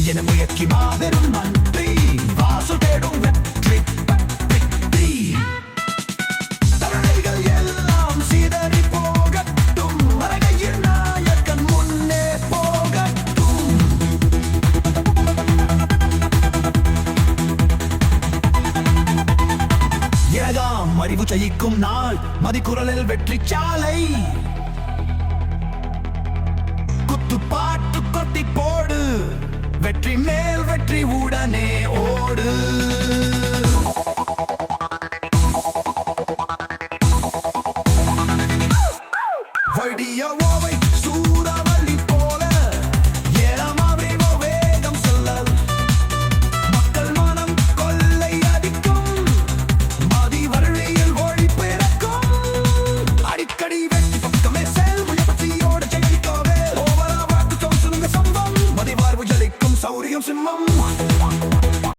என முயற்சி மாபெரும் நன்றி வாசு தேடும் வெற்றி வெற்றி தடைகள் எல்லாம் சிதறி போகட்டும் மரகையில் நாயக்கன் முன்னே போகட்டும் ஏகாம் அறிவு ஜெயிக்கும் நாள் மதிக்குரலில் வெற்றி சாலை குத்து பாட்டு கொட்டி போடு வெற்றி மேல் வெற்றி உடனே ஓடு